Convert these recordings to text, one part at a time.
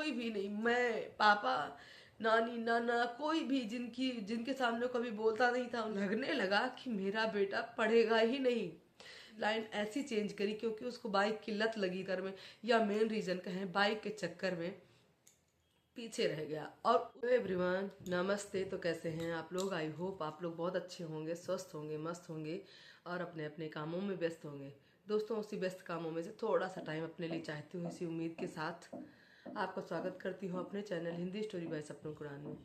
कोई भी नहीं, मैं, पापा, नानी, नाना, कोई भी जिनके सामने कभी बोलता नहीं था, लगने लगा कि मेरा बेटा पढ़ेगा ही नहीं। लाइन ऐसी चेंज करी क्योंकि उसको बाइक की लत लगी कर में, या मेन रीजन कहें बाइक के चक्कर में पीछे रह गया। और एवरीवन, नमस्ते। तो कैसे हैं आप लोग? आई होप आप लोग बहुत अच्छे होंगे, स्वस्थ होंगे, मस्त होंगे और अपने अपने कामों में व्यस्त होंगे। दोस्तों, उसी व्यस्त कामों में से थोड़ा सा टाइम अपने लिए चाहती हूँ, इसी उम्मीद के साथ आपका स्वागत करती हूँ अपने चैनल हिंदी स्टोरी बाय सपनों कुरान में।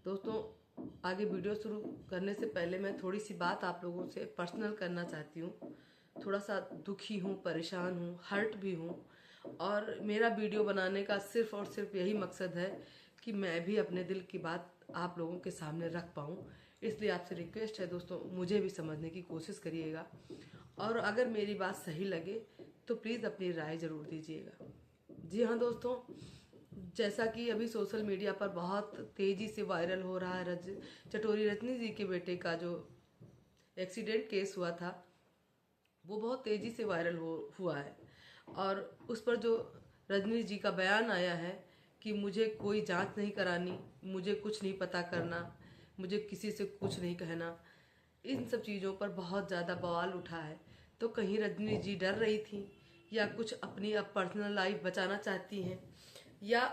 दोस्तों, आगे वीडियो शुरू करने से पहले मैं थोड़ी सी बात आप लोगों से पर्सनल करना चाहती हूँ। थोड़ा सा दुखी हूँ, परेशान हूँ, हर्ट भी हूँ, और मेरा वीडियो बनाने का सिर्फ और सिर्फ यही मकसद है कि मैं भी अपने दिल की बात आप लोगों के सामने रख पाऊँ। इसलिए आपसे रिक्वेस्ट है दोस्तों, मुझे भी समझने की कोशिश करिएगा, और अगर मेरी बात सही लगे तो प्लीज़ अपनी राय ज़रूर दीजिएगा। जी हाँ दोस्तों, जैसा कि अभी सोशल मीडिया पर बहुत तेज़ी से वायरल हो रहा है चटोरी रजनी जी के बेटे का जो एक्सीडेंट केस हुआ था, वो बहुत तेज़ी से वायरल हुआ है। और उस पर जो रजनी जी का बयान आया है कि मुझे कोई जांच नहीं करानी, मुझे कुछ नहीं पता करना, मुझे किसी से कुछ नहीं कहना, इन सब चीज़ों पर बहुत ज़्यादा बवाल उठा है। तो कहीं रजनी जी डर रही थी, या कुछ अपनी अब पर्सनल लाइफ बचाना चाहती हैं, या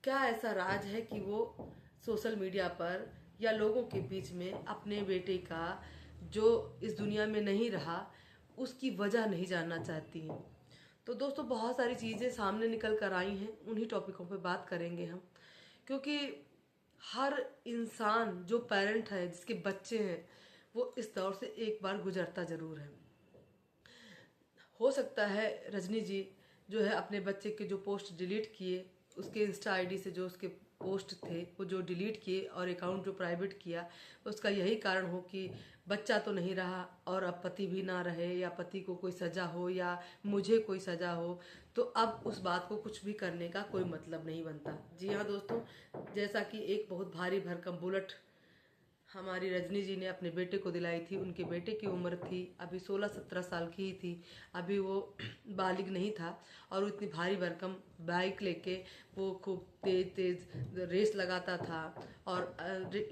क्या ऐसा राज है कि वो सोशल मीडिया पर या लोगों के बीच में अपने बेटे का जो इस दुनिया में नहीं रहा उसकी वजह नहीं जानना चाहती हैं। तो दोस्तों, बहुत सारी चीज़ें सामने निकल कर आई हैं, उन्हीं टॉपिकों पे बात करेंगे हम। क्योंकि हर इंसान जो पेरेंट है, जिसके बच्चे हैं, वो इस दौर से एक बार गुजरता ज़रूर है। हो सकता है रजनी जी जो है अपने बच्चे के जो पोस्ट डिलीट किए, उसके इंस्टा आईडी से जो उसके पोस्ट थे वो जो डिलीट किए और अकाउंट जो प्राइवेट किया, उसका यही कारण हो कि बच्चा तो नहीं रहा और अब पति भी ना रहे, या पति को कोई सजा हो या मुझे कोई सजा हो, तो अब उस बात को कुछ भी करने का कोई मतलब नहीं बनता। जी हाँ दोस्तों, जैसा कि एक बहुत भारी भरकम बुलेट हमारी रजनी जी ने अपने बेटे को दिलाई थी। उनके बेटे की उम्र थी अभी 16-17 साल की ही थी, अभी वो बालिग नहीं था, और वो इतनी भारी भरकम बाइक लेके वो खूब तेज तेज रेस लगाता था, और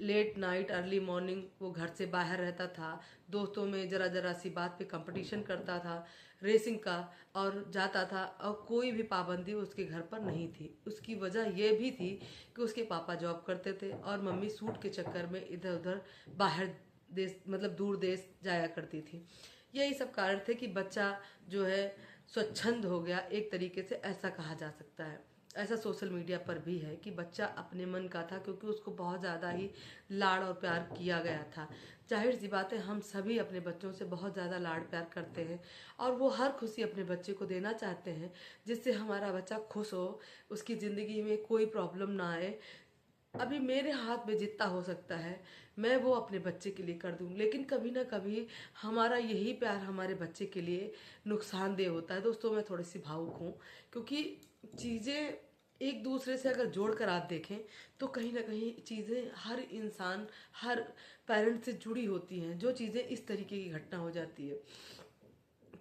लेट नाइट अर्ली मॉर्निंग वो घर से बाहर रहता था, दोस्तों में जरा जरा सी बात पे कंपटीशन करता था रेसिंग का, और जाता था, और कोई भी पाबंदी उसके घर पर नहीं थी। उसकी वजह यह भी थी कि उसके पापा जॉब करते थे और मम्मी सूट के चक्कर में इधर उधर बाहर देश, मतलब दूर देश जाया करती थी। यही सब कारण थे कि बच्चा जो है स्वच्छंद हो गया, एक तरीके से ऐसा कहा जा सकता है। ऐसा सोशल मीडिया पर भी है कि बच्चा अपने मन का था, क्योंकि उसको बहुत ज़्यादा ही लाड़ और प्यार किया गया था। जाहिर सी बात है, हम सभी अपने बच्चों से बहुत ज़्यादा लाड़ प्यार करते हैं, और वो हर खुशी अपने बच्चे को देना चाहते हैं जिससे हमारा बच्चा खुश हो, उसकी ज़िंदगी में कोई प्रॉब्लम ना आए। अभी मेरे हाथ में जितना हो सकता है मैं वो अपने बच्चे के लिए कर दूं, लेकिन कभी ना कभी हमारा यही प्यार हमारे बच्चे के लिए नुकसानदेह होता है। दोस्तों, मैं थोड़ी सी भावुक हूँ, क्योंकि चीज़ें एक दूसरे से अगर जोड़ कर आप देखें तो कहीं ना कहीं चीज़ें हर इंसान, हर पेरेंट से जुड़ी होती हैं, जो चीज़ें इस तरीके की घटना हो जाती है।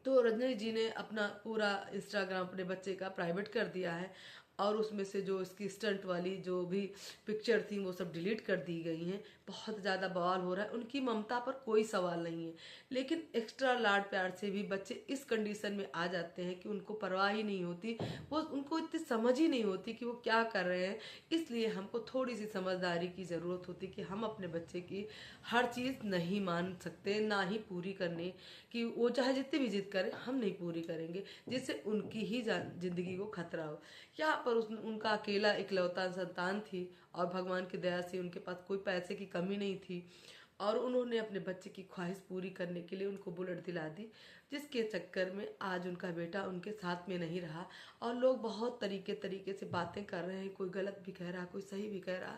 तो रजनी जी ने अपना पूरा इंस्टाग्राम अपने बच्चे का प्राइवेट कर दिया है, और उसमें से जो इसकी स्टंट वाली जो भी पिक्चर थी वो सब डिलीट कर दी गई हैं। बहुत ज़्यादा बवाल हो रहा है। उनकी ममता पर कोई सवाल नहीं है, लेकिन एक्स्ट्रा लाड प्यार से भी बच्चे इस कंडीशन में आ जाते हैं कि उनको परवाह ही नहीं होती, वो उनको इतनी समझ ही नहीं होती कि वो क्या कर रहे हैं। इसलिए हमको थोड़ी सी समझदारी की ज़रूरत होती कि हम अपने बच्चे की हर चीज़ नहीं मान सकते, ना ही पूरी करने कि वो चाहे जितनी भी जिद करे हम नहीं पूरी करेंगे, जिससे उनकी ही जिंदगी को खतरा हो। यहाँ पर उनका अकेला इकलौता संतान थी, और भगवान की दया से उनके पास कोई पैसे की कमी नहीं थी, और उन्होंने अपने बच्चे की ख्वाहिश पूरी करने के लिए उनको बुलेट दिला दी, जिसके चक्कर में आज उनका बेटा उनके साथ में नहीं रहा। और लोग बहुत तरीके से बातें कर रहे हैं, कोई गलत भी कह रहा, कोई सही भी कह रहा।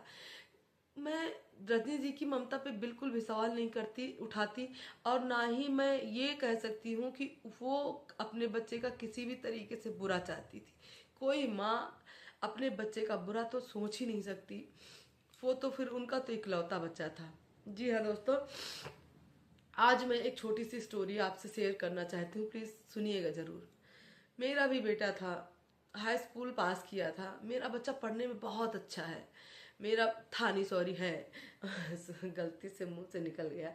मैं रजनी जी की ममता पे बिल्कुल भी सवाल नहीं करती, उठाती, और ना ही मैं ये कह सकती हूँ कि वो अपने बच्चे का किसी भी तरीके से बुरा चाहती थी। कोई माँ अपने बच्चे का बुरा तो सोच ही नहीं सकती, वो तो फिर उनका तो इकलौता बच्चा था। जी हाँ दोस्तों, आज मैं एक छोटी सी स्टोरी आपसे शेयर करना चाहती हूँ, प्लीज़ सुनिएगा ज़रूर। मेरा भी बेटा था, हाई स्कूल पास किया था। मेरा बच्चा पढ़ने में बहुत अच्छा है। मेरा था नहीं, सॉरी, है गलती से मुंह से निकल गया।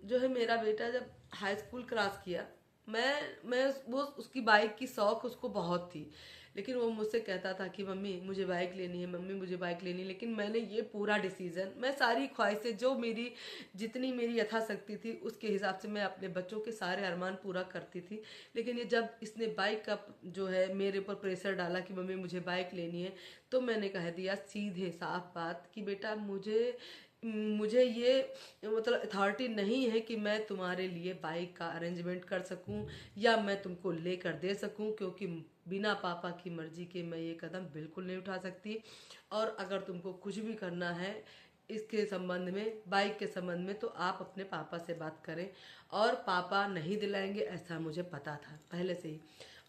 जो है मेरा बेटा जब हाई स्कूल क्रॉस किया, मैं वो उसकी बाइक की शौक उसको बहुत थी, लेकिन वो मुझसे कहता था कि मम्मी मुझे बाइक लेनी है, मम्मी मुझे बाइक लेनी है। लेकिन मैंने ये पूरा डिसीजन, मैं सारी ख्वाहिशें जो मेरी जितनी मेरी यथाशक्ति थी उसके हिसाब से मैं अपने बच्चों के सारे अरमान पूरा करती थी। लेकिन ये जब इसने बाइक का जो है मेरे ऊपर प्रेशर डाला कि मम्मी मुझे बाइक लेनी है, तो मैंने कह दिया सीधे साफ बात कि बेटा मुझे मुझे ये मतलब अथॉरिटी नहीं है कि मैं तुम्हारे लिए बाइक का अरेंजमेंट कर सकूं या मैं तुमको लेकर दे सकूं, क्योंकि बिना पापा की मर्जी के मैं ये कदम बिल्कुल नहीं उठा सकती। और अगर तुमको कुछ भी करना है इसके संबंध में, बाइक के संबंध में, तो आप अपने पापा से बात करें। और पापा नहीं दिलाएंगे ऐसा मुझे पता था पहले से ही।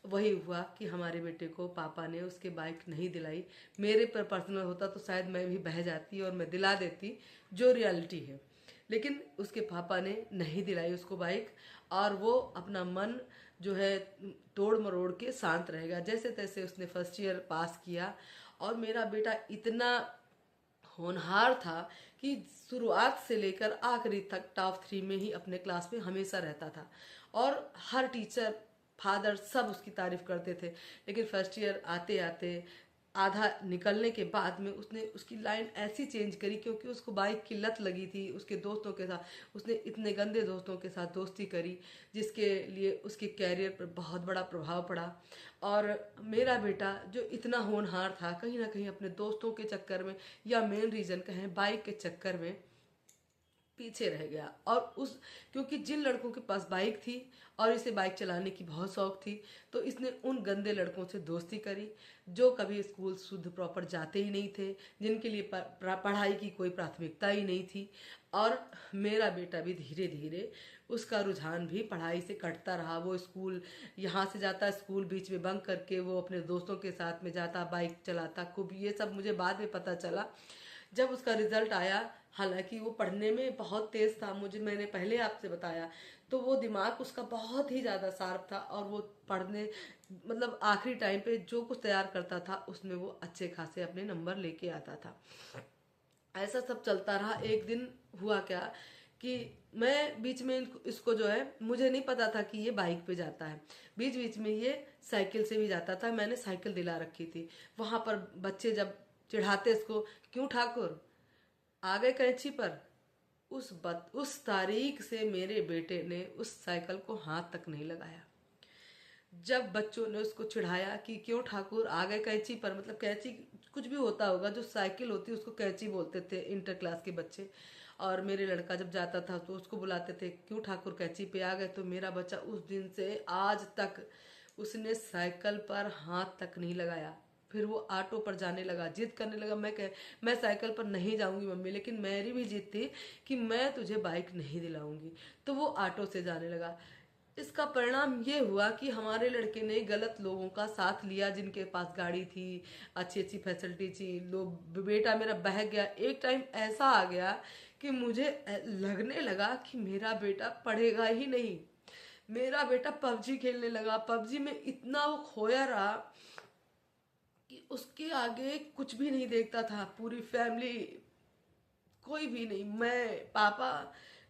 वही हुआ कि हमारे बेटे को पापा ने उसके बाइक नहीं दिलाई। मेरे पर पर्सनल होता तो शायद मैं भी बह जाती और मैं दिला देती, जो रियलिटी है। लेकिन उसके पापा ने नहीं दिलाई उसको बाइक, और वो अपना मन जो है तोड़ मरोड़ के शांत रहेगा। जैसे तैसे उसने फर्स्ट ईयर पास किया। और मेरा बेटा इतना होनहार था कि शुरुआत से लेकर आखिरी तक टॉप 3 में ही अपने क्लास में हमेशा रहता था। और हर टीचर, फादर, सब उसकी तारीफ करते थे। लेकिन फर्स्ट ईयर आते आते आधा निकलने के बाद में उसने उसकी लाइन ऐसी चेंज करी, क्योंकि उसको बाइक की लत लगी थी उसके दोस्तों के साथ। उसने इतने गंदे दोस्तों के साथ दोस्ती करी जिसके लिए उसके कैरियर पर बहुत बड़ा प्रभाव पड़ा। और मेरा बेटा जो इतना होनहार था, कहीं ना कहीं अपने दोस्तों के चक्कर में या मेन रीजन कहें बाइक के चक्कर में पीछे रह गया। और उस क्योंकि जिन लड़कों के पास बाइक थी और इसे बाइक चलाने की बहुत शौक थी, तो इसने उन गंदे लड़कों से दोस्ती करी जो कभी स्कूल शुद्ध प्रॉपर जाते ही नहीं थे, जिनके लिए पढ़ाई की कोई प्राथमिकता ही नहीं थी। और मेरा बेटा भी धीरे धीरे उसका रुझान भी पढ़ाई से कटता रहा। वो स्कूल यहाँ से जाता, स्कूल बीच में बंक करके वो अपने दोस्तों के साथ में जाता, बाइक चलाता खूब। ये सब मुझे बाद में पता चला जब उसका रिजल्ट आया। हालांकि वो पढ़ने में बहुत तेज था, मैंने पहले आपसे बताया, तो वो दिमाग उसका बहुत ही ज़्यादा शार्प था। और वो पढ़ने मतलब आखिरी टाइम पे जो कुछ तैयार करता था उसमें वो अच्छे खासे अपने नंबर लेके आता था। ऐसा सब चलता रहा। एक दिन हुआ क्या कि मैं बीच में इसको जो है, मुझे नहीं पता था कि ये बाइक पे जाता है, बीच बीच में ये साइकिल से भी जाता था। मैंने साइकिल दिला रखी थी। वहां पर बच्चे जब चिढ़ाते इसको, क्यों ठाकुर आ गए कैंची पर, उस तारीख से मेरे बेटे ने उस साइकिल को हाथ तक नहीं लगाया। जब बच्चों ने उसको चिढ़ाया कि क्यों ठाकुर आ गए कैंची पर, मतलब कैंची कुछ भी होता होगा, जो साइकिल होती है उसको कैंची बोलते थे इंटर क्लास के बच्चे। और मेरे लड़का जब जाता था तो उसको बुलाते थे क्यों ठाकुर कैंची पे आ गए। तो मेरा बच्चा उस दिन से आज तक उसने साइकिल पर हाथ तक नहीं लगाया। फिर वो ऑटो पर जाने लगा, जिद करने लगा, मैं साइकिल पर नहीं जाऊंगी मम्मी, लेकिन मेरी भी जिद थी कि मैं तुझे बाइक नहीं दिलाऊंगी। तो वो ऑटो से जाने लगा। इसका परिणाम ये हुआ कि हमारे लड़के ने गलत लोगों का साथ लिया जिनके पास गाड़ी थी, अच्छी अच्छी फैसिलिटी थी। बेटा मेरा बह गया। एक टाइम ऐसा आ गया कि मुझे लगने लगा कि मेरा बेटा पढ़ेगा ही नहीं। मेरा बेटा पबजी खेलने लगा। पबजी में इतना वो खोया रहा कि उसके आगे कुछ भी नहीं देखता था। पूरी फैमिली, कोई भी नहीं, मैं, पापा,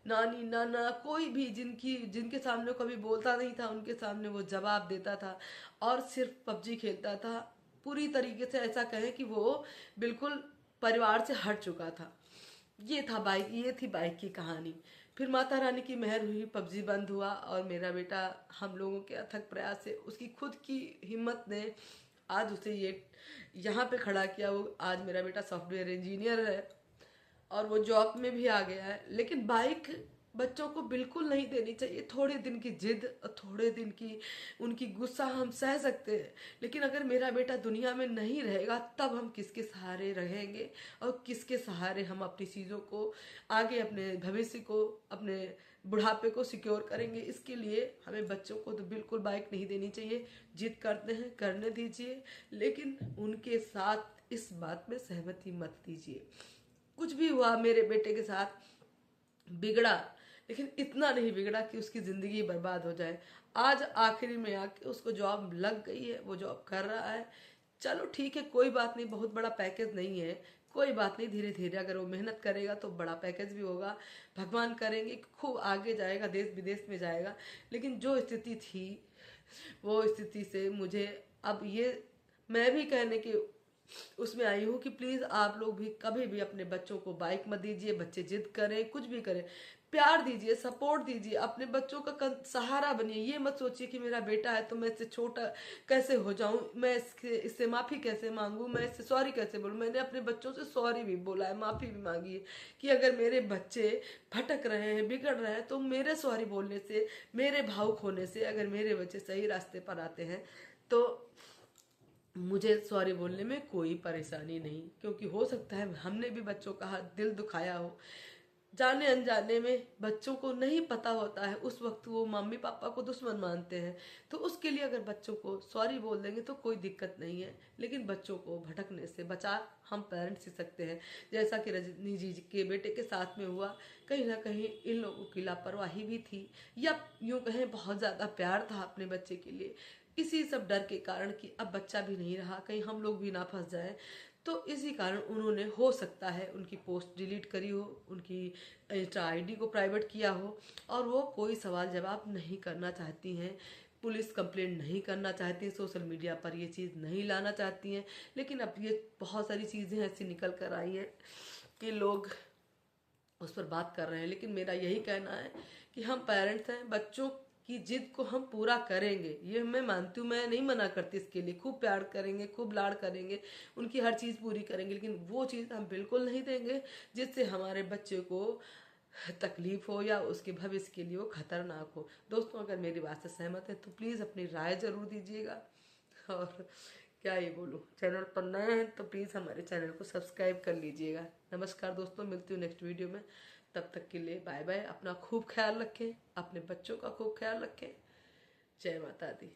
नानी, नाना, कोई भी जिनके सामने कभी बोलता नहीं था उनके सामने वो जवाब देता था और सिर्फ पबजी खेलता था। पूरी तरीके से ऐसा कहें कि वो बिल्कुल परिवार से हट चुका था। ये थी बाइक की कहानी। फिर माता रानी की मेहर हुई, पबजी बंद हुआ और मेरा बेटा हम लोगों के अथक प्रयास से, उसकी खुद की हिम्मत ने आज उसे ये यहाँ पे खड़ा किया। वो आज मेरा बेटा सॉफ्टवेयर इंजीनियर है और वो जॉब में भी आ गया है। लेकिन बाइक बच्चों को बिल्कुल नहीं देनी चाहिए। थोड़े दिन की जिद, थोड़े दिन की उनकी गुस्सा हम सह सकते हैं, लेकिन अगर मेरा बेटा दुनिया में नहीं रहेगा तब हम किसके सहारे रहेंगे और किसके सहारे हम अपनी चीज़ों को आगे, अपने भविष्य को, अपने बुढ़ापे को सिक्योर करेंगे। इसके लिए हमें बच्चों को तो बिल्कुल बाइक नहीं देनी चाहिए। जिद करते हैं करने दीजिए, लेकिन उनके साथ इस बात में सहमति मत दीजिए। कुछ भी हुआ मेरे बेटे के साथ, बिगड़ा, लेकिन इतना नहीं बिगड़ा कि उसकी ज़िंदगी बर्बाद हो जाए। आज आखिरी में आके उसको जॉब लग गई है, वो जॉब कर रहा है। चलो ठीक है, कोई बात नहीं, बहुत बड़ा पैकेज नहीं है, कोई बात नहीं, धीरे धीरे अगर वो मेहनत करेगा तो बड़ा पैकेज भी होगा। भगवान करेंगे कि खूब आगे जाएगा, देश विदेश में जाएगा। लेकिन जो स्थिति थी, वो स्थिति से मुझे अब ये मैं भी कहने की उसमें आई हूँ कि प्लीज़ आप लोग भी कभी भी अपने बच्चों को बाइक मत दीजिए। बच्चे जिद करें, कुछ भी करें, प्यार दीजिए, सपोर्ट दीजिए, अपने बच्चों का सहारा बनिए। ये मत सोचिए कि मेरा बेटा है तो मैं इससे छोटा कैसे हो जाऊं, मैं इससे माफ़ी कैसे मांगूं, मैं इससे सॉरी कैसे बोलूं। मैंने अपने बच्चों से सॉरी भी बोला है, माफ़ी भी मांगी है कि अगर मेरे बच्चे भटक रहे हैं, बिगड़ रहे हैं, तो मेरे सॉरी बोलने से, मेरे भावुक होने से अगर मेरे बच्चे सही रास्ते पर आते हैं तो मुझे सॉरी बोलने में कोई परेशानी नहीं। क्योंकि हो सकता है हमने भी बच्चों का दिल दुखाया हो, जाने अनजाने में। बच्चों को नहीं पता होता है, उस वक्त वो मम्मी पापा को दुश्मन मानते हैं। तो उसके लिए अगर बच्चों को सॉरी बोल देंगे तो कोई दिक्कत नहीं है। लेकिन बच्चों को भटकने से बचा हम पेरेंट्स ही सकते हैं। जैसा कि रजनी जी के बेटे के साथ में हुआ, कहीं ना कहीं इन लोगों की लापरवाही भी थी, या यूँ कहें बहुत ज़्यादा प्यार था अपने बच्चे के लिए। इसी सब डर के कारण कि अब बच्चा भी नहीं रहा, कहीं हम लोग भी ना फंस जाएं, तो इसी कारण उन्होंने हो सकता है उनकी पोस्ट डिलीट करी हो, उनकी इंस्टा आईडी को प्राइवेट किया हो, और वो कोई सवाल जवाब नहीं करना चाहती हैं, पुलिस कंप्लेंट नहीं करना चाहती हैं, सोशल मीडिया पर ये चीज़ नहीं लाना चाहती हैं। लेकिन अब ये बहुत सारी चीज़ें ऐसी निकल कर आई हैं कि लोग उस पर बात कर रहे हैं। लेकिन मेरा यही कहना है कि हम पेरेंट्स हैं, बच्चों की जिद को हम पूरा करेंगे, ये मैं मानती हूँ, मैं नहीं मना करती इसके लिए। खूब प्यार करेंगे, खूब लाड़ करेंगे, उनकी हर चीज़ पूरी करेंगे। लेकिन वो चीज़ हम बिल्कुल नहीं देंगे जिससे हमारे बच्चे को तकलीफ हो या उसके भविष्य के लिए वो खतरनाक हो। दोस्तों, अगर मेरी बात से सहमत है तो प्लीज़ अपनी राय ज़रूर दीजिएगा। और क्या ही बोलूँ, चैनल पर नए हैं तो प्लीज़ हमारे चैनल को सब्सक्राइब कर लीजिएगा। नमस्कार दोस्तों, मिलती हूँ नेक्स्ट वीडियो में। तब तक के लिए बाय बाय। अपना खूब ख्याल रखें, अपने बच्चों का खूब ख्याल रखें। जय माता दी।